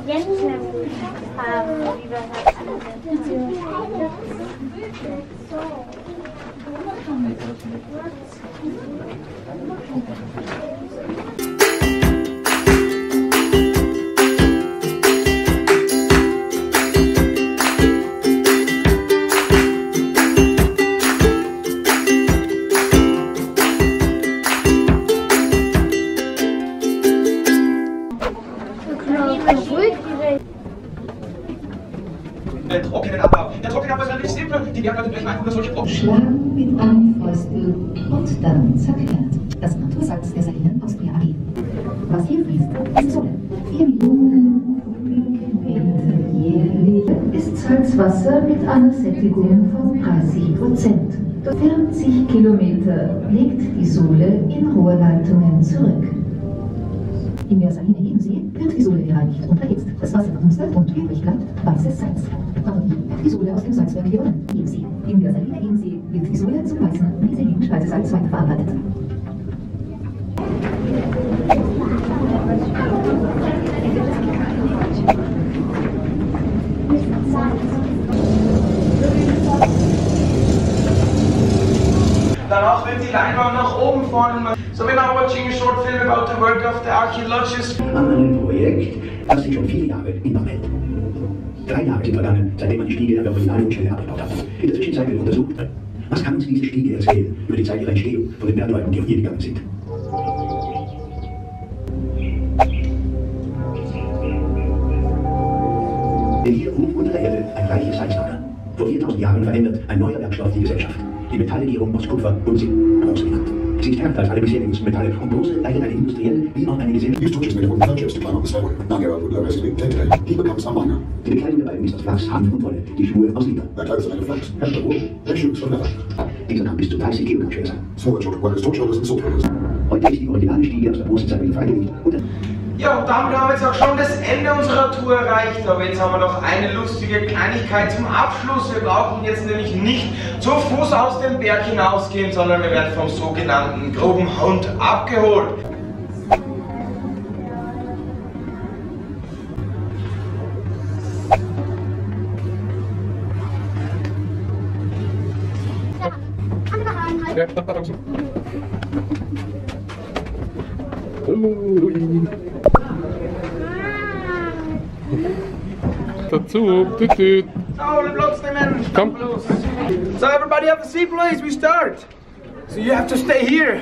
Jetzt nämlich wie wir das ansetzen. Trockenen Abbau. Der Trockenabbau ist relativ simpel. Die Bergleute brechen einfach nur solche Brocken. Schlagen mit einem Fäustel und dann zerquert. Das Natursalz der Salinen Austria AG. Was hier fließt, ist Sohle. 4 Millionen Kubikmeter jährlich ist Salzwasser mit einer Sättigung von 30%. 40 Kilometer legt die Sohle in Rohrleitungen zurück. Im Meer Saline Ebensee wird die Sohle gereinigt und erhitzt. Das Wasser verdunstet und übrig bleibt weißes Salz. Parodie wird die Sohle aus dem Salzwerk gewonnen. Ebensee. Im Meer Saline Ebensee wird die Sohle zum weißen, riesigen Speisesalz weiterverarbeitet. Danach wird die Leinwand nach oben fahren. So we're now watching a short film about the work of the archaeologists. An einem Projekt, das sich schon 4 Jahre in Bach hält. 3 Jahre sind vergangen, seitdem man die Stiege an der originalen Stelle abgebaut hat. In der Zwischenzeit wird untersucht, was kann uns diese Stiege erzählen über die Zeit ihrer Entstehung von den Bergleuten, die auf ihr gegangen sind. Denn hier ruft unter der Erde ein reiches Salzlager. Vor 4000 Jahren verändert ein neuer Werkstoff die Gesellschaft. Die Metalllegierung aus Kupfer und Zinn, Bronze genannt. Sie ist härter als alle bisherigen Metalle und Bronze leitet eine industrielle wie auch eine Gesellschaft. These torches made of wood purchased to climb up the stairway. Now Geralt would learn as he day to day. He becomes a miner. Die Bekleidung der beiden ist aus Flachs, Hanf und Wolle, die Schuhe aus Leder. Their clothes are made of flax, hemp and wool. Their shoes from leather. Dieser kann bis zu 30 Kilogramm schwer sein. Smaller children wear torch holders and sword holders. Heute ist die originale Stiege aus der Bronzezeit wieder freigelegt und Ja, und damit haben wir jetzt auch schon das Ende unserer Tour erreicht. Aber jetzt haben wir noch eine lustige Kleinigkeit zum Abschluss. Wir brauchen jetzt nämlich nicht zu Fuß aus dem Berg hinausgehen, sondern wir werden vom sogenannten groben Hund abgeholt. Ja, dazu, tütüt. So, Platz nehmen. Komm. So, everybody have a seat, please. We start. So you have to stay here.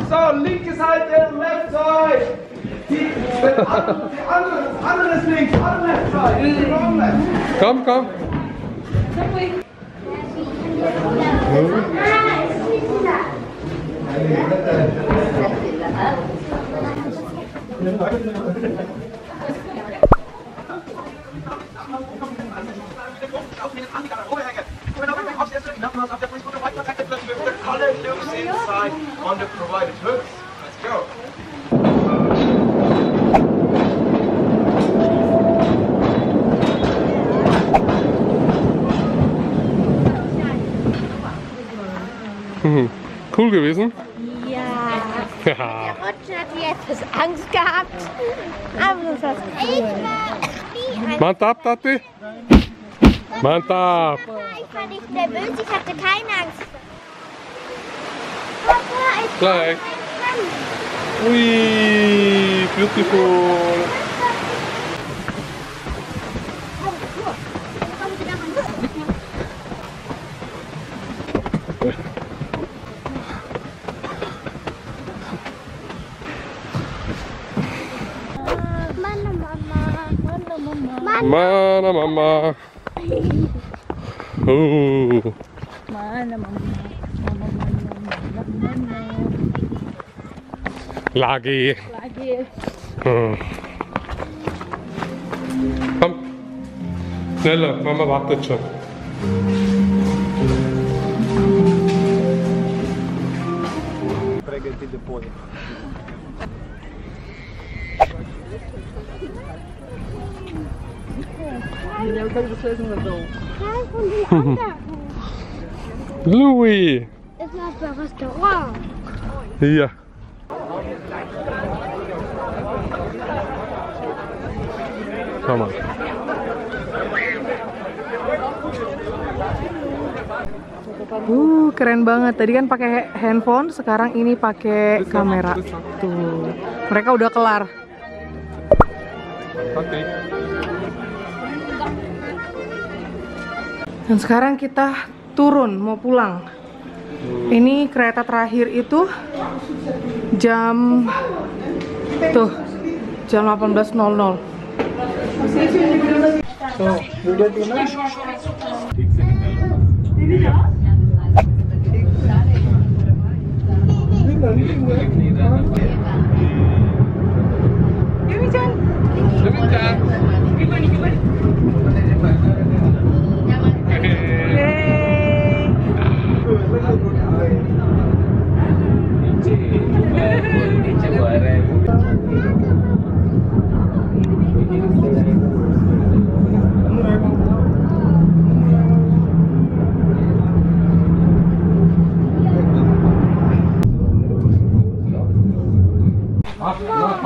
So, linke Seite, left side. Die andere ist links, andere left side. Wrong left. Komm, komm. Inside on the provided hooks. Let's go. Cool gewesen? Ja. Ja. Der Rutscher hat die etwas Angst gehabt. Aber das war cool. Mantap, Tati? Mantap! Ich war nicht nervös, ich hatte keine Angst. Papa, ich Gleich. Ui, beautiful. Mana Mama, mana Mama. Mana Mama. Mana Mama. Lagi. Lagi. Komm. Schneller, Mama wartet schon. Kein von den anderen. Louis. Es war ein Restaurant. Hier. Schau mal. Keren banget. Tadi kan pakai handphone, sekarang ini pakai kamera. Tuh, mereka udah kelar. Tati. Dan sekarang kita turun, mau pulang. Ini kereta terakhir itu jam 18.00.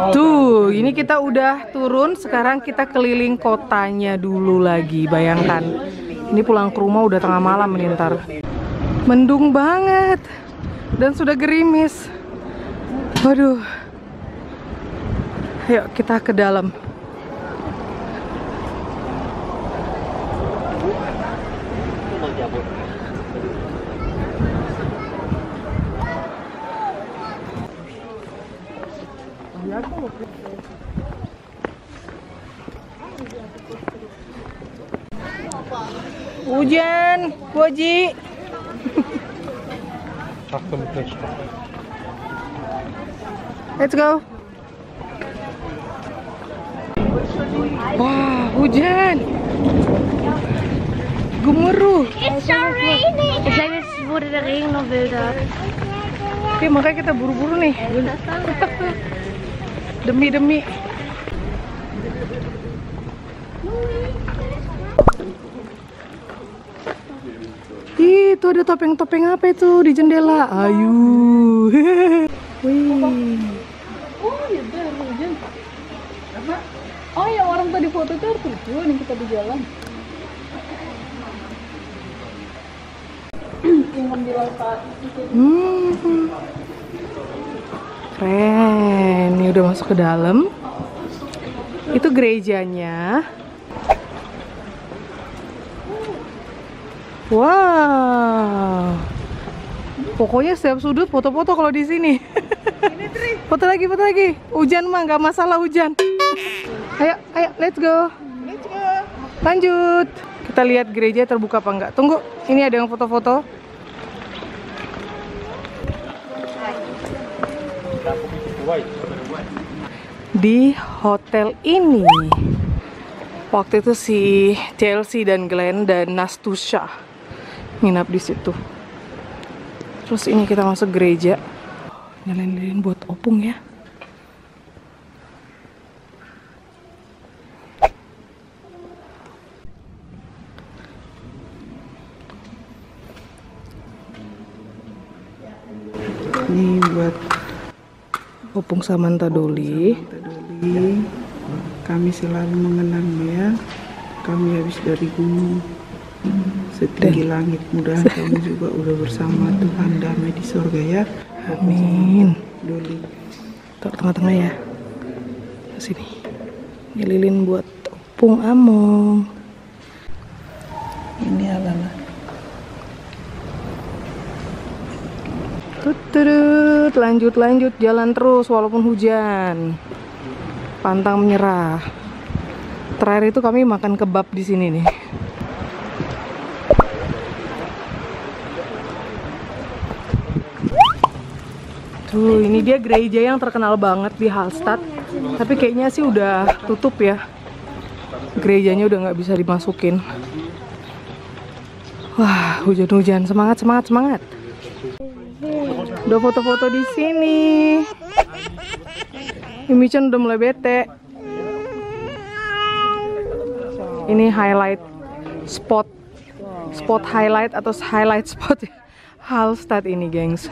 Tuh, ini kita udah turun, sekarang kita keliling kotanya dulu lagi. Bayangkan, ini pulang ke rumah udah tengah malam nih ntar. Mendung banget dan sudah gerimis. Waduh. Ayo kita ke dalam. Hujan, Boji. Let's go. Wah, hujan. Gemuruh. It's so raining. Ich glaube, jetzt wurde der Regen noch wilder. Oke, makanya kita buru-buru nih. Demi. Ih, itu ada topeng-topeng apa itu di jendela? Ayu. Wih. Oh ya, orang tadi foto itu tuh yang kita di jalan. Keren. Ini udah masuk ke dalam. Itu gerejanya. Wow. Pokoknya setiap sudut foto-foto kalau di sini. Foto lagi. Hujan mah nggak masalah hujan. Ayo, let's go. Lanjut. Kita lihat gereja terbuka apa enggak. Tunggu, ini ada yang foto-foto. Di hotel ini waktu itu si Chelsea dan Glenn dan Nastusha nginap di situ. Terus ini kita masuk gereja. Nyalain buat opung ya. buat Opung Samantha Doli. Kami selalu mengenangmu ya. Kami habis dari gunung setinggi langit. Mudah kamu juga udah bersama Tuhan damai di surga ya. Amin. Doli. Taruh tengah-tengah ya. Ke sini. Ini lilin buat Opung Among. Ini adalah Tutut, lanjut jalan terus walaupun hujan. Pantang menyerah. Terakhir itu kami makan kebab di sini nih. Tuh, ini dia gereja yang terkenal banget di Hallstatt. Tapi kayaknya sih udah tutup ya. Gerejanya udah nggak bisa dimasukin. Wah, hujan-hujan. Semangat. Udah foto-foto di sini. Yumi-chan udah mulai bete. Ini highlight spot highlight atau highlight spot Hallstatt ini, gengs.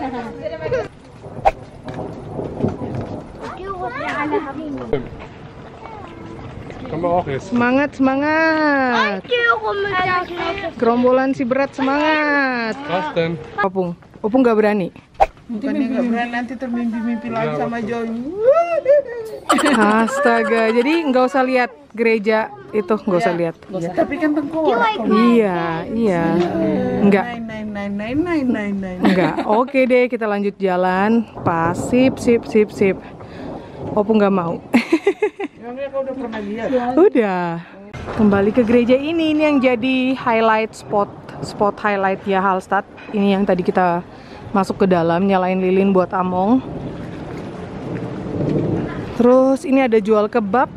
Semangat. Gerombolan si berat semangat. Opung nggak berani. bukannya nggak berani, nanti termimpi-mimpi lagi sama Joy. Astaga, jadi nggak usah lihat gereja itu, nggak usah lihat. Tapi kan tengkorak. Iya. Enggak. Enggak. Oke deh, kita lanjut jalan. Pas, sip. Opung nggak mau. Emangnya kau udah pernah lihat? Udah. Kembali ke gereja ini yang jadi highlight spot highlight ya Hallstatt. Ini yang tadi kita masuk ke dalam, nyalain lilin buat Among. Terus ini ada jual kebab.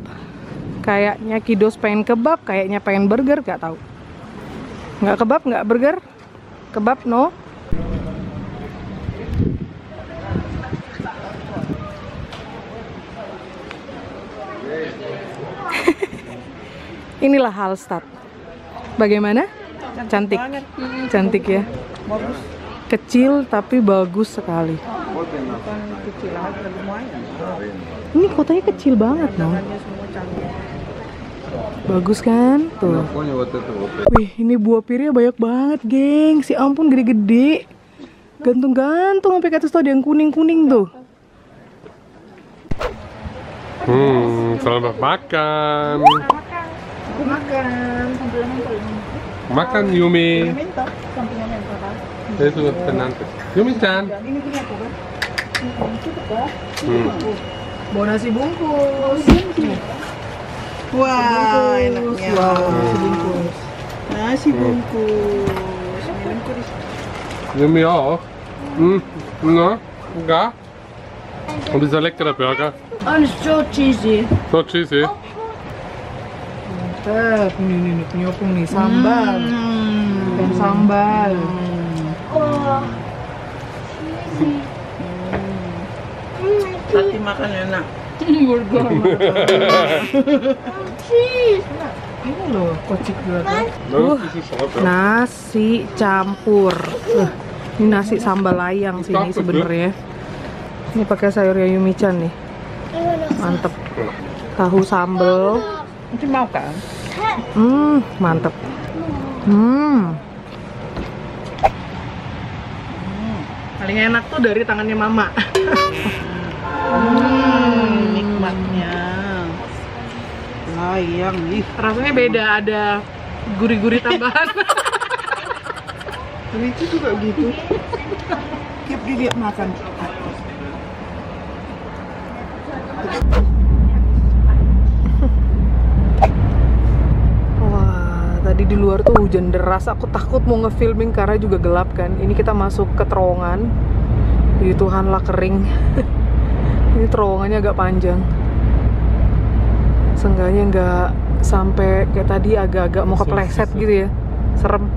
Kayaknya Kidos pengen kebab, kayaknya pengen burger, gak tahu. Nggak kebab, nggak burger. Kebab no. Inilah Hallstatt. Bagaimana? Cantik. Cantik ya. Bagus. Kecil tapi bagus sekali. Kecil aja lumayan. Ini kotanya kecil banget loh. Bagus kan? Tuh. Wih, ini buah pirnya banyak banget, geng. Si ampun gede-gede. Gantung-gantung sampai ke atas tuh ada yang kuning-kuning tuh. Selamat makan. Makan Yumi. Itu tenante. Yumi-chan. Bawa nasi bungkus. Wah, enaknya. Nasi bungkus. Nasi bungkus. Yumi auch. No, enggak. Und dieser leckere Burger. Und so cheesy. So cheesy. Mantap, ini punya Opung nih, sambal. Dan sambal. Oh. Tati makan enak. Cheese. Ini loh, kocik banget. No, Nasi campur. Ini nasi sambal layang sih ini sebenarnya. Ini pakai sayurnya Yumi-chan nih. Mantep. Tahu sambal. Nanti mau kan? Mantep. Paling enak tuh dari tangannya mama. Nikmatnya. Layang nih. Rasanya beda, ada gurih-gurih tambahan. Itu juga gitu. Tiap dia makan. Tadi di luar tuh hujan deras, aku takut mau ngefilming karena juga gelap kan. Ini kita masuk ke terowongan. Jadi Tuhanlah kering. Ini terowongannya agak panjang. Seenggaknya nggak sampai kayak tadi agak-agak mau kepleset gitu ya. Serem.